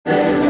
Thank you.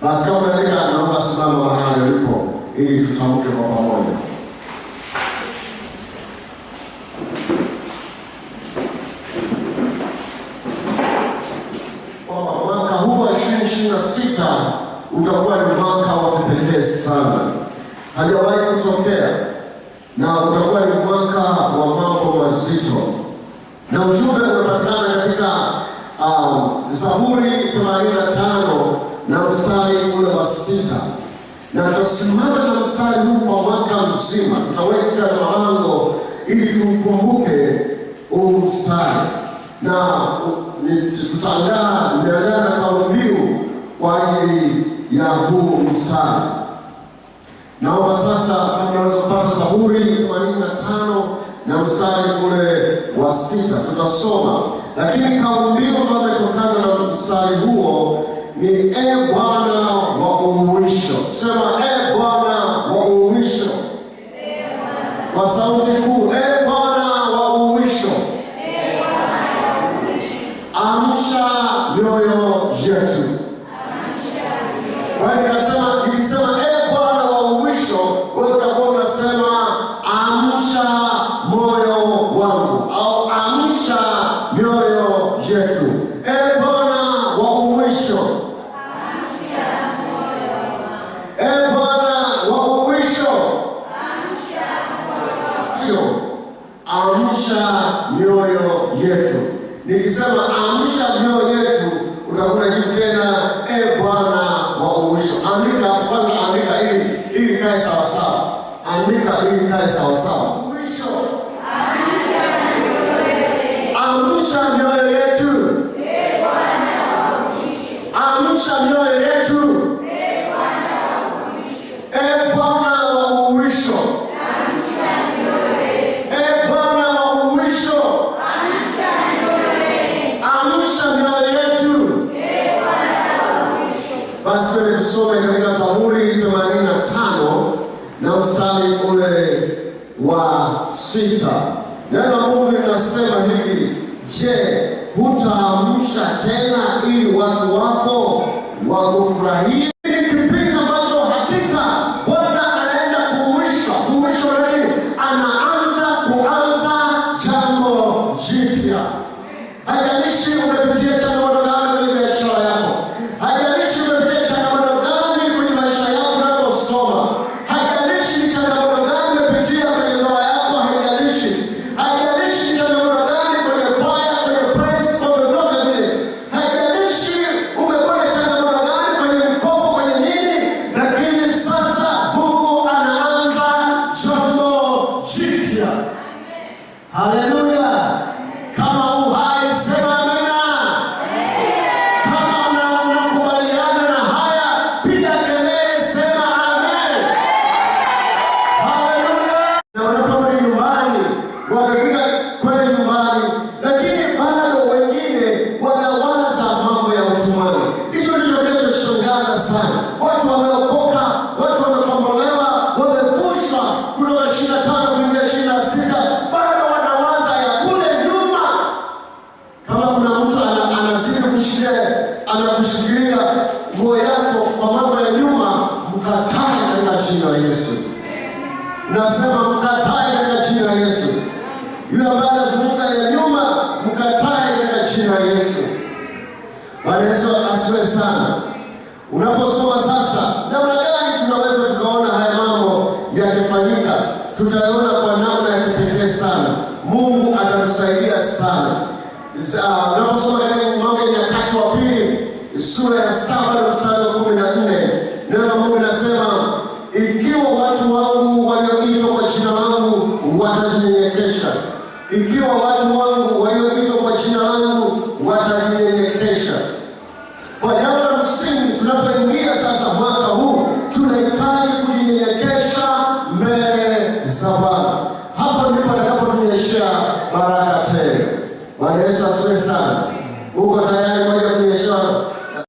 Basi kama umeandika, naomba simama mahali ulipo ili tutamke kwa pamoja. Mwaka huu wa 2026 utakuwa ni mwaka wa kipekee sana, hajawahi kutokea, na utakuwa ni mwaka wa mambo mazito, na ujumbe unapatikana katika Zaburi 85 na mstari ule wa 6, na tutasimama na mstari huu kwa mwaka mzima. Tutaweka na malango ili tukumbuke huu mstari, na tutaandaa na kauli mbiu kwa ajili ya huu mstari. Naomba sasa kama unaweza kupata Zaburi 85 na mstari ule wa 6 tutasoma, lakini kauli mbiu ambayo imetokana na mstari huo ni Bwana wa uhuisho. Sema Bwana wa uhuisho kwa sauti kuu, Bwana wa uhuisho, amsha mioyo yetu. Kwa hiyo nikisema Bwana wa uhuisho, wewe utakuwa unasema amsha moyo wangu, au amsha mioyo yetu. Bwana wa uhuisho, amsha mioyo yetu. Nikisema amsha mioyo yetu, utakuwa jibu tena Bwana wa uhuisho. Andika kwanza, andika ili kae sawa sawa. Andika ili kae sawa sawa. Uhuisho, amsha mioyo yetu. Amsha mioyo yetu. Bwana wa uhuisho, basi tusome katika Zaburi 85 na mstari ule wa 6. Neno la Mungu linasema hivi: je, hutaamsha tena ili watu wako wakufurahie? Ni kipindi ambacho hakika Bwana anaenda kuhuisha. Kuhuisha nini? Kuanza jambo jipya. Haijalishi umepitia changamoto gani kwenye biashara yako, haijalishi umepitia changamoto gani kwenye maisha yako unayosoma, haijalishi ni changamoto gani umepitia kwenye ndoa yako, haijalishi ni changamoto gani kwenye kwaya, kwenye praise, kwa vyovyote vile, haijalishi umekuwa na changamoto gani kwenye mikopo, kwenye nini, lakini sasa Mungu anaanza jambo jipya. Haleluya! Kama uhai sema amina. Kama unakubaliana na haya, piga kelele, sema amen. Haleluya! Na unaporudi nyumbani, wakifika kwenye nyumbani, lakini bado wengine wanawaza mambo ya utumwani. Hicho ndicho kinachoshangaza sana. Watu wameokoka, watu wamekombolewa, wamevushwa kutoka 25 kuingia 26, bado wanawaza ya kule nyuma. Kama kuna mtu anazidi anakushikilia nguo yako kwa mambo ya nyuma, mkatae katika jina la Yesu. Nasema mkatae katika jina la Yesu. Yule ambaye anazungumza ya nyuma, mkatae katika jina la Yesu. Bwana Yesu asifiwe sana. Unaposoma sasa, namna gani tunaweza tukaona haya mambo yakifanyika? Tutaona kwa namna ya kipekee sana. Mungu atatusaidia sana. Unaposoma katika Mambo ya Nyakati wa Pili sura ya 7 na mstari wa 14, neno la Mungu linasema, ikiwa watu wangu walioitwa kwa jina langu watajinyenyekesha, ikiwa watu wangu walio